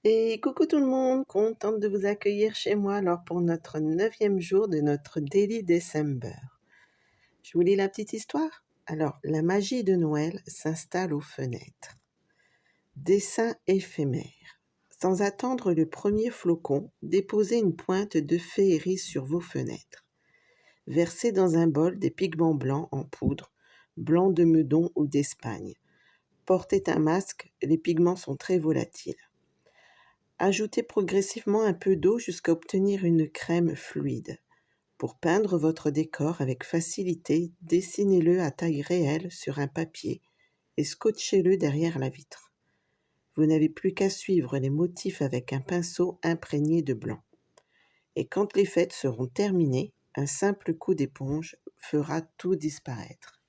Et coucou tout le monde, contente de vous accueillir chez moi alors pour notre 9e jour de notre Daily December. Je vous lis la petite histoire. Alors, la magie de Noël s'installe aux fenêtres. Dessin éphémère. Sans attendre le premier flocon, déposez une pointe de féerie sur vos fenêtres. Versez dans un bol des pigments blancs en poudre, blanc de Meudon ou d'Espagne. Portez un masque, les pigments sont très volatiles. Ajoutez progressivement un peu d'eau jusqu'à obtenir une crème fluide. Pour peindre votre décor avec facilité, dessinez-le à taille réelle sur un papier et scotchez-le derrière la vitre. Vous n'avez plus qu'à suivre les motifs avec un pinceau imprégné de blanc. Et quand les fêtes seront terminées, un simple coup d'éponge fera tout disparaître.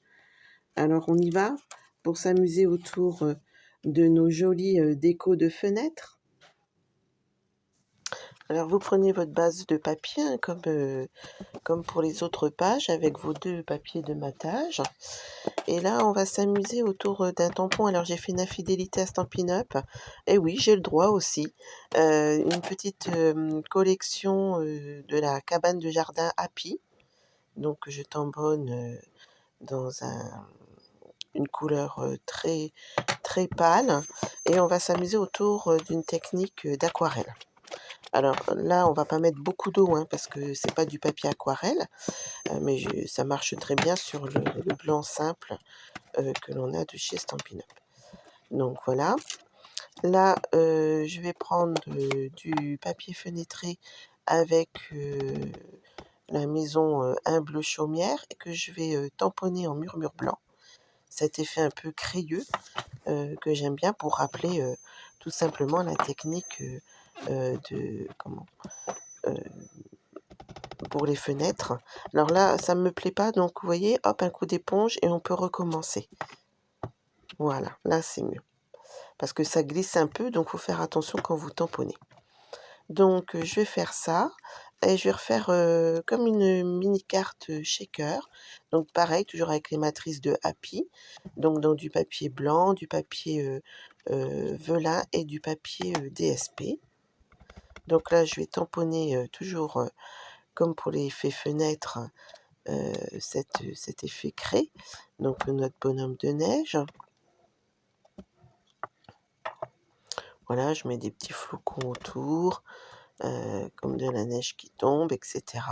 Alors on y va pour s'amuser autour de nos jolies décos de fenêtres. Alors vous prenez votre base de papier, hein, comme pour les autres pages, avec vos 2 papiers de matage. Et là, on va s'amuser autour d'un tampon. Alors j'ai fait une infidélité à Stampin' Up. Et oui, j'ai le droit aussi. Une petite collection de la cabane de jardin Happy. Donc je tamponne dans une couleur très, très pâle. Et on va s'amuser autour d'une technique d'aquarelle. Alors là, on va pas mettre beaucoup d'eau, hein, parce que c'est pas du papier aquarelle, mais ça marche très bien sur le blanc simple que l'on a de chez Stampin' Up. Donc voilà. Là, je vais prendre du papier fenêtré avec la maison Humble Chaumière et que je vais tamponner en murmure blanc. Cet effet un peu crayeux que j'aime bien pour rappeler tout simplement la technique pour les fenêtres. Alors là, ça ne me plaît pas, donc vous voyez, hop, un coup d'éponge et on peut recommencer. Voilà, là c'est mieux. Parce que ça glisse un peu, donc il faut faire attention quand vous tamponnez. Donc je vais faire ça et je vais refaire comme une mini carte shaker. Donc pareil, toujours avec les matrices de Happy. Donc dans du papier blanc, du papier velin et du papier DSP. Donc là, je vais tamponner toujours comme pour l'effet fenêtre, cet effet craie, donc notre bonhomme de neige. Voilà, je mets des petits flocons autour, comme de la neige qui tombe, etc.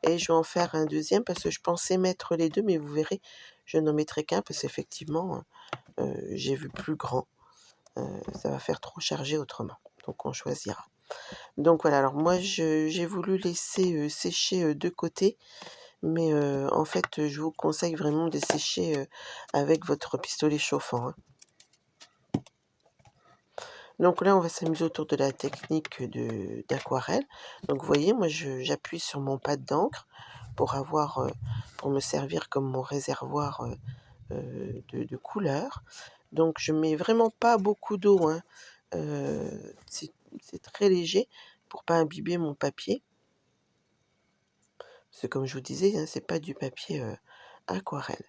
Et je vais en faire un deuxième parce que je pensais mettre les deux, mais vous verrez, je n'en mettrai qu'un parce qu'effectivement, j'ai vu plus grand. Ça va faire trop chargé autrement, donc on choisira. Donc voilà, alors moi j'ai voulu laisser sécher de côté. Mais en fait, je vous conseille vraiment de sécher avec votre pistolet chauffant, hein. Donc là, on va s'amuser autour de la technique d'aquarelle. Donc vous voyez, moi j'appuie sur mon pad d'encre pour pour me servir comme mon réservoir de couleurs. Donc je mets vraiment pas beaucoup d'eau, hein. C'est très léger pour pas imbiber mon papier. Parce que comme je vous disais, hein, c'est pas du papier aquarelle.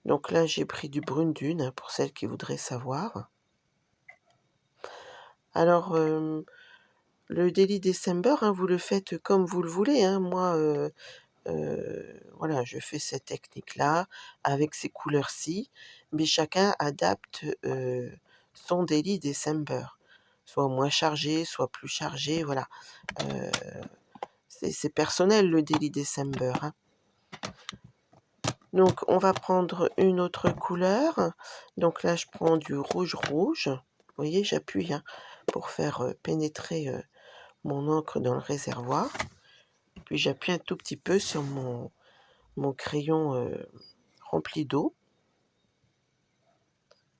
Donc là, j'ai pris du brune dune, hein, pour celles qui voudraient savoir. Alors, le Daily December, hein, vous le faites comme vous le voulez, hein. Moi, voilà, je fais cette technique-là, avec ces couleurs-ci, mais chacun adapte son Daily December. Soit moins chargé, soit plus chargé, voilà. C'est personnel le Daily December, hein. Donc on va prendre une autre couleur. Donc là, je prends du rouge rouge. Vous voyez, j'appuie, hein, pour faire pénétrer mon encre dans le réservoir. Puis j'appuie un tout petit peu sur mon crayon rempli d'eau.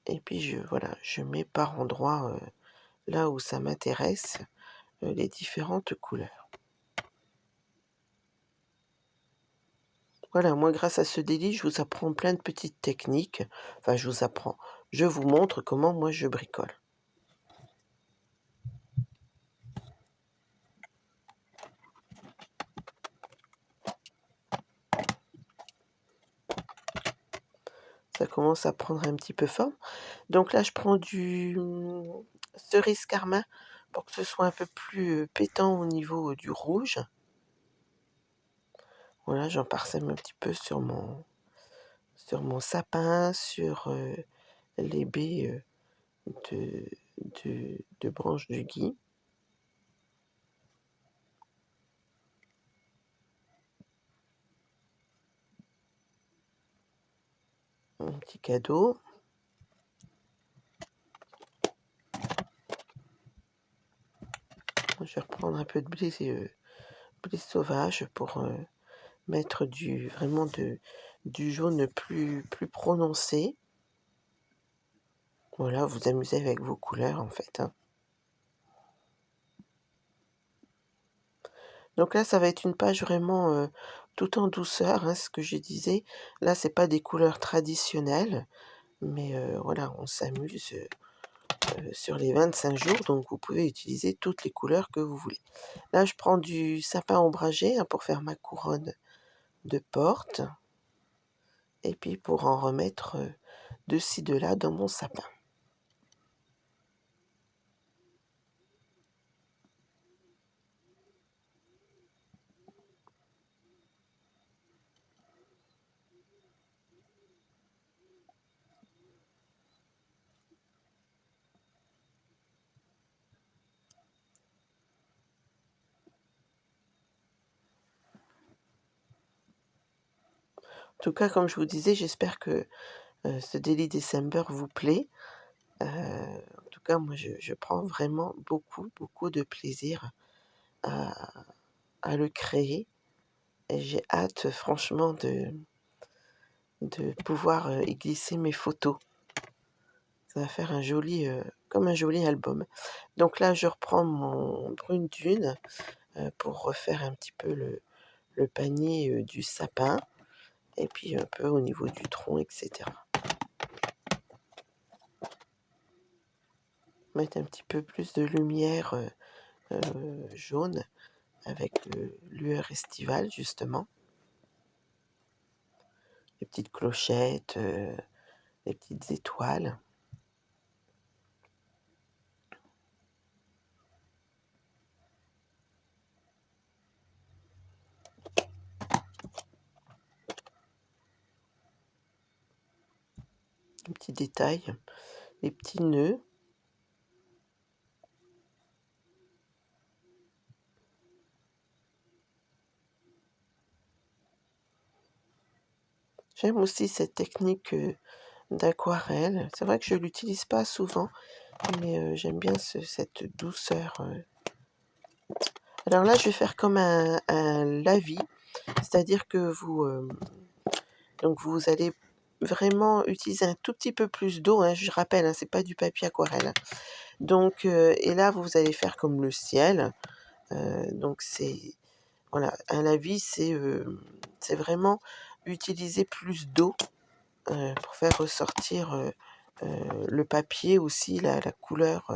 Et puis voilà, je mets par endroits, là où ça m'intéresse, les différentes couleurs. Voilà, moi grâce à ce délit, je vous apprends plein de petites techniques. Enfin, je vous montre comment moi je bricole. Ça commence à prendre un petit peu forme. Donc là, je prends du cerise carmin pour que ce soit un peu plus pétant au niveau du rouge. Voilà, j'en parsème un petit peu sur mon sapin, sur les baies de, de branches du gui. Un petit cadeau. Je vais reprendre un peu de blé sauvage pour mettre vraiment du jaune plus prononcé. Voilà, vous amusez avec vos couleurs en fait, hein. Donc là, ça va être une page vraiment tout en douceur, hein, ce que je disais. Là, c'est pas des couleurs traditionnelles, mais voilà, on s'amuse sur les 25 jours, donc vous pouvez utiliser toutes les couleurs que vous voulez. Là, je prends du sapin ombragé, hein, pour faire ma couronne de porte, et puis pour en remettre de ci, de là dans mon sapin. En tout cas, comme je vous disais, j'espère que ce Daily December vous plaît. En tout cas, moi, je prends vraiment beaucoup de plaisir à, à le créer. Et j'ai hâte, franchement, de pouvoir y glisser mes photos. Ça va faire comme un joli album. Donc là, je reprends mon brune dune pour refaire un petit peu le panier du sapin, et puis un peu au niveau du tronc, etc. Mettre un petit peu plus de lumière jaune avec lueur estivale, justement. Les petites clochettes, les petites étoiles. Les petits détails, les petits nœuds. J'aime aussi cette technique d'aquarelle. C'est vrai que je ne l'utilise pas souvent, mais j'aime bien cette douceur. Alors là, je vais faire comme un lavis, c'est-à-dire que donc vous allez vraiment utiliser un tout petit peu plus d'eau, hein, je rappelle, hein, c'est pas du papier aquarelle. Donc, et là, vous allez faire comme le ciel. Donc voilà, un lavis, c'est vraiment utiliser plus d'eau pour faire ressortir le papier aussi, la couleur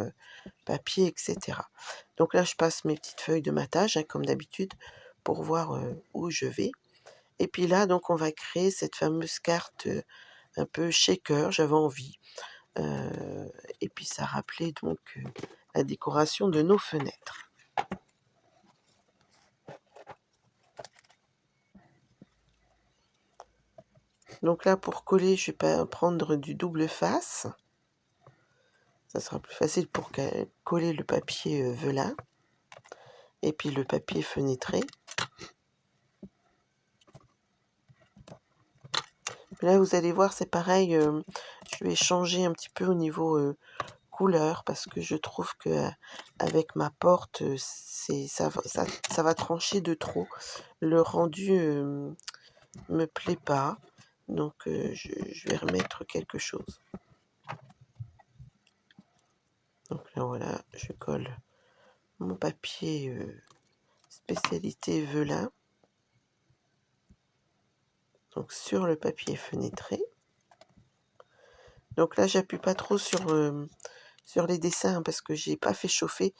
papier, etc. Donc là, je passe mes petites feuilles de matage, hein, comme d'habitude, pour voir où je vais. Et puis là, donc, on va créer cette fameuse carte un peu shaker, j'avais envie. Et puis ça rappelait donc la décoration de nos fenêtres. Donc là, pour coller, je vais prendre du double face. Ça sera plus facile pour coller le papier velin et puis le papier fenêtré. Là, vous allez voir, c'est pareil. Je vais changer un petit peu au niveau couleur parce que je trouve que avec ma porte, ça va trancher de trop. Le rendu me plaît pas, donc je vais remettre quelque chose. Donc là, voilà, je colle mon papier spécialité velin, donc sur le papier fenêtré. Donc là, j'appuie pas trop sur les dessins, hein, parce que j'ai pas fait chauffer.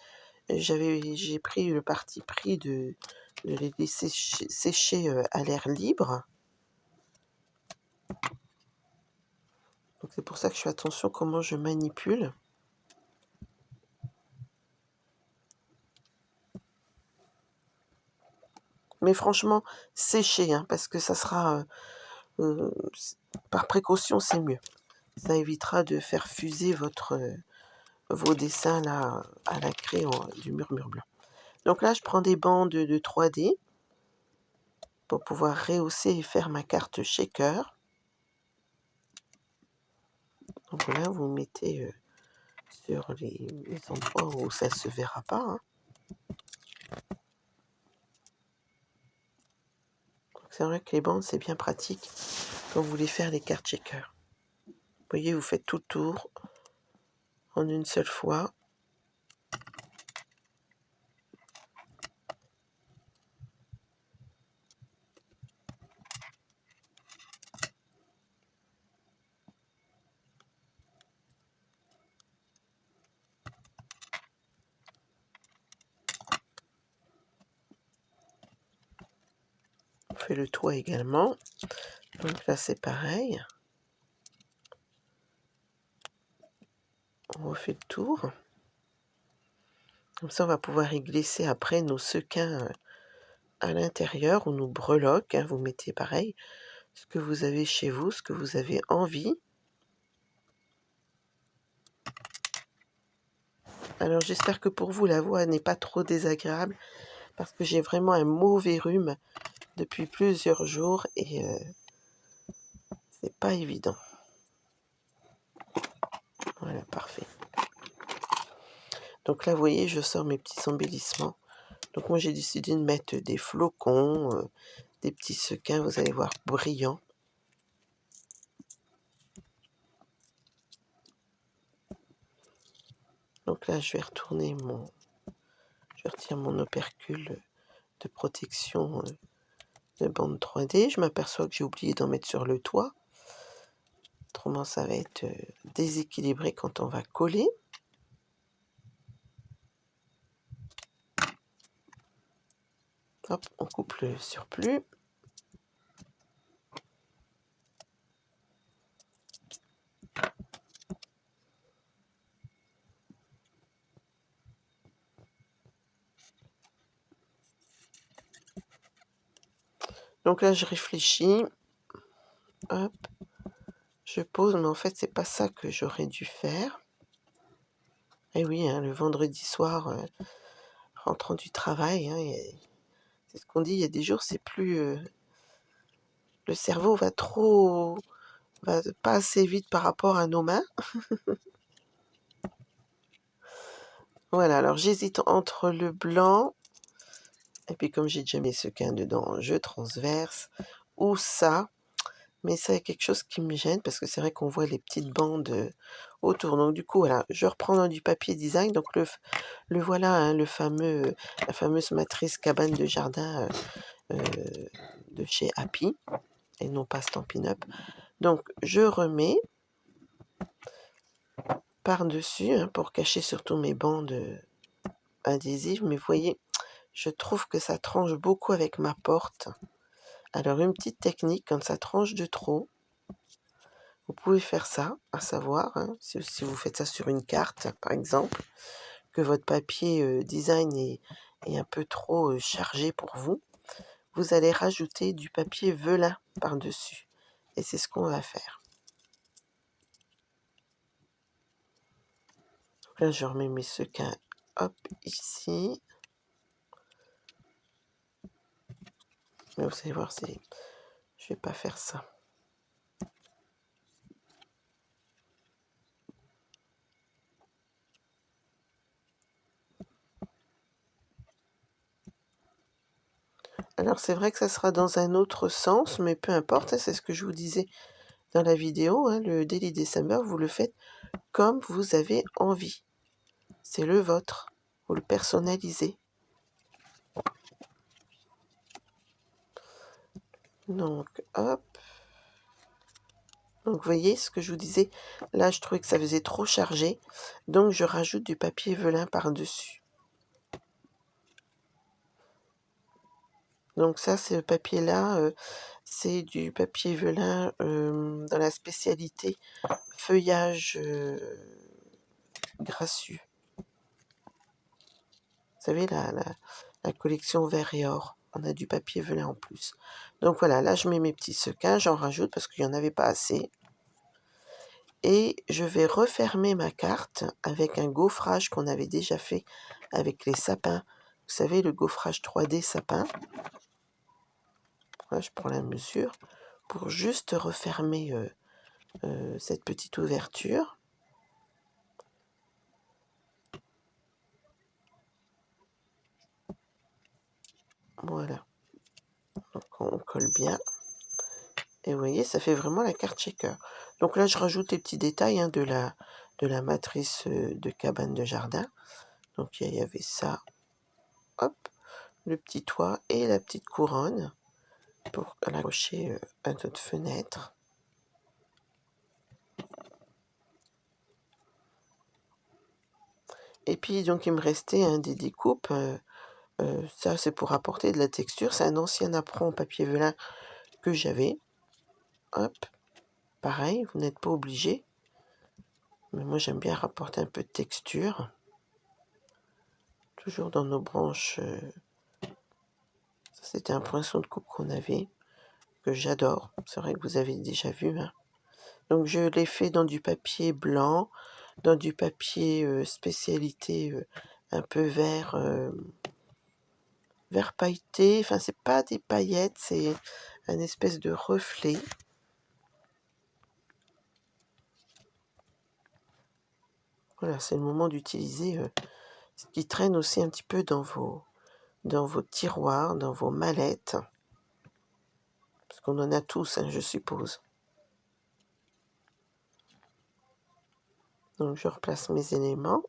J'ai pris le parti pris de les laisser sécher à l'air libre. Donc c'est pour ça que je fais attention comment je manipule. Mais franchement, séchez, hein, parce que ça sera, par précaution, c'est mieux. Ça évitera de faire fuser vos dessins là, à la craie du murmure blanc. Donc là, je prends des bandes de 3D pour pouvoir rehausser et faire ma carte shaker. Donc là, vous mettez sur les endroits où ça ne se verra pas, hein. C'est vrai que les bandes, c'est bien pratique quand vous voulez faire les cartes shaker. Vous voyez, vous faites tout le tour en une seule fois. On fait le toit également. Donc là, c'est pareil. On refait le tour. Comme ça, on va pouvoir y glisser après nos sequins à l'intérieur ou nos breloques, hein. Vous mettez pareil ce que vous avez chez vous, ce que vous avez envie. Alors j'espère que pour vous, la voix n'est pas trop désagréable parce que j'ai vraiment un mauvais rhume depuis plusieurs jours et c'est pas évident. Voilà, parfait. Donc là, vous voyez, je sors mes petits embellissements. Donc moi, j'ai décidé de mettre des flocons, des petits sequins, vous allez voir, brillants. Donc là, je vais retirer mon opercule de protection de bande 3D. Je m'aperçois que j'ai oublié d'en mettre sur le toit. Autrement, ça va être déséquilibré quand on va coller. Hop, on coupe le surplus. Donc là, je réfléchis. Hop, je pose, mais en fait, c'est pas ça que j'aurais dû faire. Et oui, hein, le vendredi soir, rentrant du travail, hein, c'est ce qu'on dit, il y a des jours, c'est plus... le cerveau va pas assez vite par rapport à nos mains. Voilà, alors j'hésite entre le blanc, et puis comme j'ai déjà mis ce sequins dedans, je transverse, ou ça. Mais ça, il y a quelque chose qui me gêne, parce que c'est vrai qu'on voit les petites bandes autour. Donc du coup, voilà, je reprends dans du papier design. Donc le voilà, hein, la fameuse matrice cabane de jardin de chez Happy, et non pas Stampin' Up. Donc je remets par-dessus, hein, pour cacher surtout mes bandes adhésives. Mais vous voyez, je trouve que ça tranche beaucoup avec ma porte. Alors une petite technique, quand ça tranche de trop, vous pouvez faire ça, à savoir, hein, si vous faites ça sur une carte, par exemple, que votre papier design est un peu trop chargé pour vous, vous allez rajouter du papier velin par-dessus. Et c'est ce qu'on va faire. Donc là, je remets mes sequins, hop, ici. Mais vous allez voir, je vais pas faire ça. Alors c'est vrai que ça sera dans un autre sens, mais peu importe, hein, c'est ce que je vous disais dans la vidéo, hein, le Daily December, vous le faites comme vous avez envie. C'est le vôtre. Vous le personnalisez. Donc, hop. Donc, vous voyez ce que je vous disais. Là, je trouvais que ça faisait trop chargé. Donc, je rajoute du papier velin par-dessus. Donc, ça, ce papier-là, c'est du papier velin dans la spécialité feuillage gracieux. Vous savez, la collection vert et or. on a du papier velin en plus. Donc voilà, là je mets mes petits sequins, j'en rajoute parce qu'il n'y en avait pas assez. Et je vais refermer ma carte avec un gaufrage qu'on avait déjà fait avec les sapins. Vous savez, le gaufrage 3D sapin. Là, je prends la mesure pour juste refermer cette petite ouverture. Voilà. Donc on colle bien. Et vous voyez, ça fait vraiment la carte shaker. Donc là, je rajoute les petits détails de la matrice de cabane de jardin. Donc il y avait ça, hop, le petit toit et la petite couronne pour accrocher à notre fenêtre. Et puis donc il me restait des découpes. Ça c'est pour apporter de la texture. C'est un ancien apron en papier velin que j'avais. Hop, pareil, vous n'êtes pas obligé. Mais moi j'aime bien rapporter un peu de texture. Toujours dans nos branches. Ça c'était un poinçon de coupe qu'on avait, que j'adore. C'est vrai que vous avez déjà vu. Hein. Donc je l'ai fait dans du papier blanc, dans du papier spécialité un peu vert, vert pailleté. Enfin, c'est pas des paillettes, c'est un espèce de reflet. Voilà, c'est le moment d'utiliser ce qui traîne aussi un petit peu dans vos tiroirs, dans vos mallettes. Parce qu'on en a tous, hein, je suppose. Donc je replace mes éléments.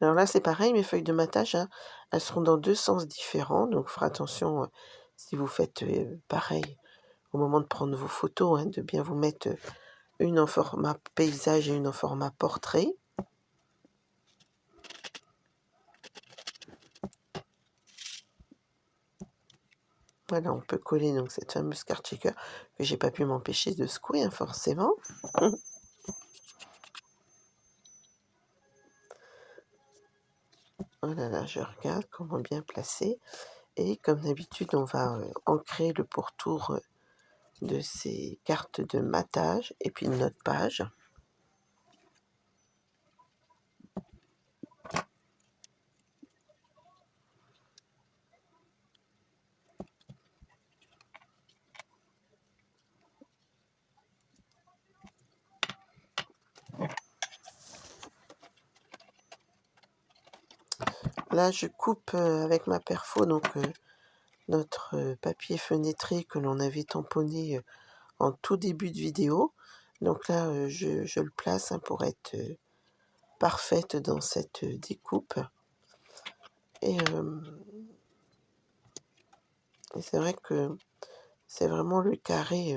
Alors là, c'est pareil, mes feuilles de matage, hein, elles seront dans 2 sens différents. Donc, fera attention, si vous faites pareil, au moment de prendre vos photos, hein, de bien vous mettre une en format paysage et une en format portrait. Voilà, on peut coller donc cette fameuse carte shaker que j'ai pas pu m'empêcher de secouer, hein, forcément. Oh là là, je regarde comment bien placer. Et comme d'habitude, on va ancrer le pourtour de ces cartes de matage et puis de notre page. Là, je coupe avec ma perfo donc notre papier fenêtré que l'on avait tamponné en tout début de vidéo. Donc là, je le place pour être parfaite dans cette découpe. Et c'est vrai que c'est vraiment le carré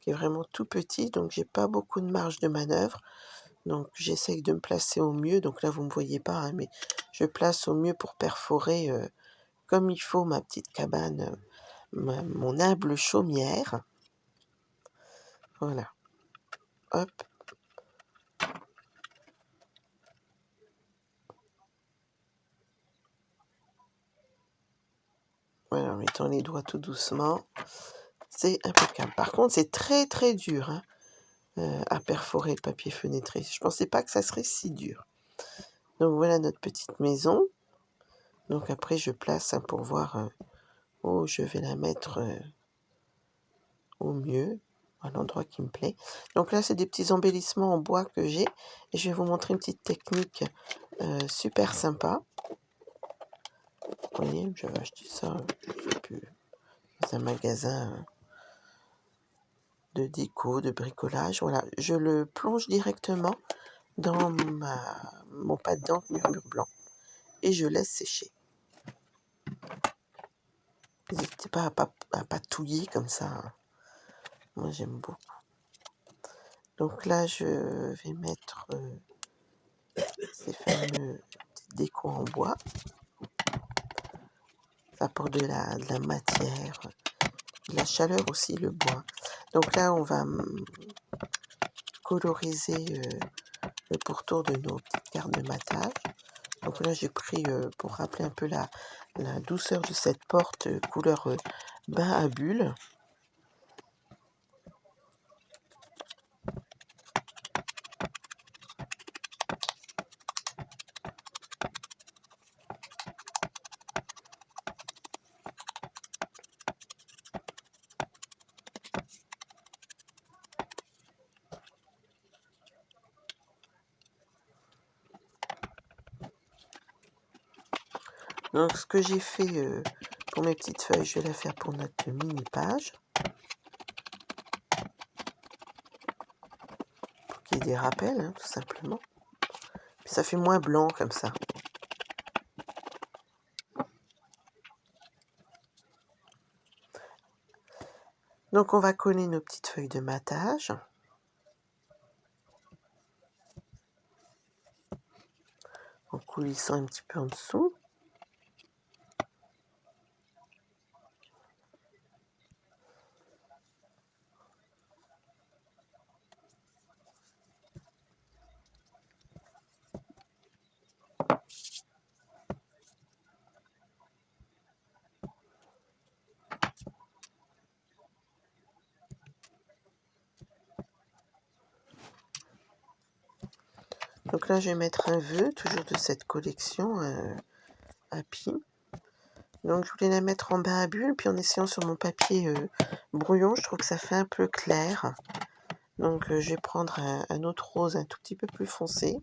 qui est vraiment tout petit, donc j'ai pas beaucoup de marge de manœuvre. Donc j'essaye de me placer au mieux. Donc là, vous ne me voyez pas, hein, mais je place au mieux pour perforer comme il faut ma petite cabane, mon humble chaumière. Voilà. Hop. Voilà, en mettant les doigts tout doucement. C'est impeccable. Par contre, c'est très très dur hein, à perforer le papier fenêtré. Je pensais pas que ça serait si dur. Donc voilà notre petite maison. Donc après, je place pour voir où je vais la mettre au mieux, à l'endroit qui me plaît. Donc là, c'est des petits embellissements en bois que j'ai. Et je vais vous montrer une petite technique super sympa. Vous voyez, j'avais acheté ça, je sais plus, dans un magasin de déco, de bricolage. Voilà, je le plonge directement dans mon pas de dents murmure blanc. Et je laisse sécher. N'hésitez pas à patouiller comme ça. Hein. Moi, j'aime beaucoup. Donc là, je vais mettre ces fameux petites décos en bois. Ça apporte de la matière, de la chaleur aussi, le bois. Donc là, on va coloriser le pourtour de nos petites cartes de matage. Donc là, j'ai pris, pour rappeler un peu la douceur de cette porte, couleur, bain à bulles. Donc ce que j'ai fait, pour mes petites feuilles, je vais la faire pour notre mini page. Pour qu'il y ait des rappels, hein, tout simplement. Puis ça fait moins blanc comme ça. Donc on va coller nos petites feuilles de matage. En coulissant un petit peu en dessous. Donc là, je vais mettre un vœu, toujours de cette collection Happy. Donc je voulais la mettre en bain à bulles, puis en essayant sur mon papier brouillon, je trouve que ça fait un peu clair. Donc je vais prendre un autre rose un tout petit peu plus foncé.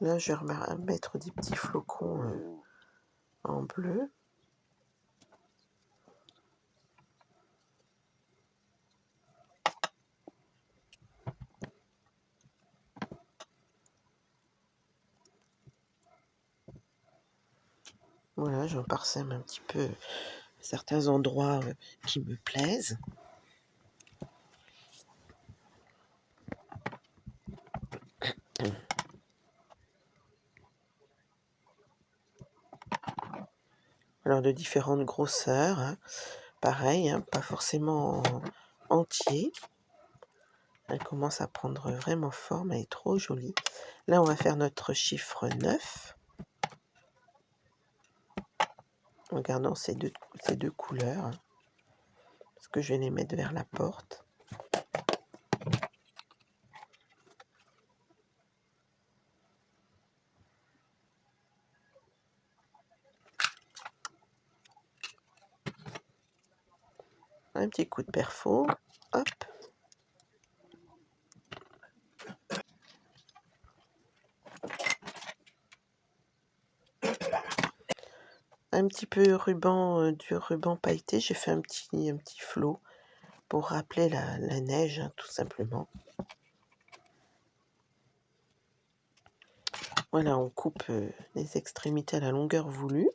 Là, je vais mettre des petits flocons en bleu. Voilà, j'en parsème un petit peu certains endroits qui me plaisent. Alors de différentes grosseurs, hein. Pareil, hein, pas forcément entier. Elle commence à prendre vraiment forme, elle est trop jolie. Là, on va faire notre chiffre 9. En gardant ces deux couleurs, hein, parce que je vais les mettre vers la porte. Un petit coup de perfo, hop. Un petit peu ruban, du ruban pailleté, j'ai fait un petit flot pour rappeler la neige, hein, tout simplement. Voilà, on coupe les extrémités à la longueur voulue.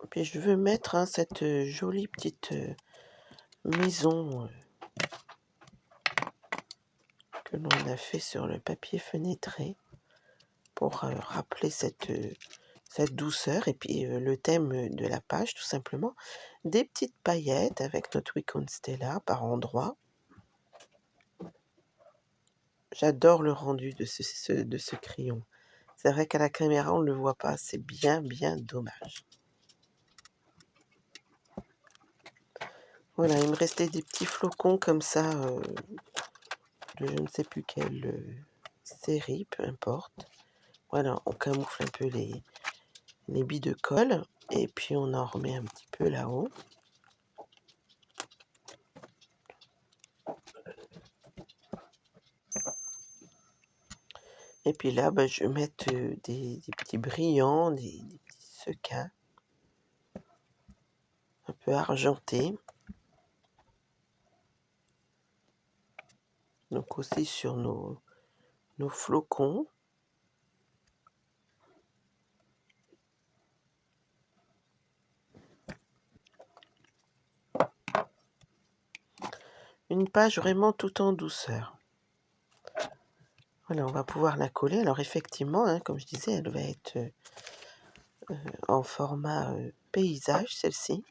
Puis je veux mettre hein, cette jolie petite maison que l'on a fait sur le papier fenêtré pour rappeler cette douceur et puis le thème de la page tout simplement. Des petites paillettes avec notre Wiccan Stella par endroits. J'adore le rendu de ce crayon. C'est vrai qu'à la caméra on ne le voit pas, c'est bien dommage. Voilà, il me restait des petits flocons comme ça de je ne sais plus quelle série, peu importe. Voilà, on camoufle un peu les billes de colle et puis on en remet un petit peu là-haut. Et puis là, bah, je vais mettre des petits brillants, des petits sequins un peu argentés. Donc aussi sur nos flocons. Une page vraiment tout en douceur. Voilà, on va pouvoir la coller. Alors effectivement, hein, comme je disais, elle va être en format paysage, celle-ci.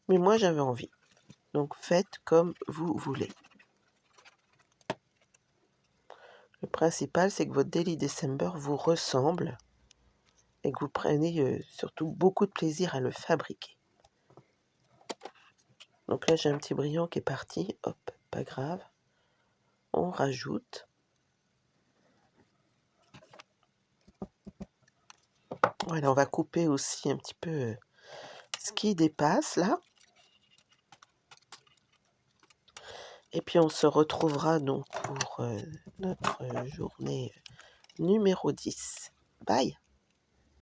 Mais moi, j'avais envie. Donc faites comme vous voulez. Le principal, c'est que votre Daily December vous ressemble et que vous preniez surtout beaucoup de plaisir à le fabriquer. Donc là, j'ai un petit brillant qui est parti. Hop, pas grave. On rajoute. Voilà, on va couper aussi un petit peu ce qui dépasse là. Et puis on se retrouvera donc pour notre journée numéro 10. Bye!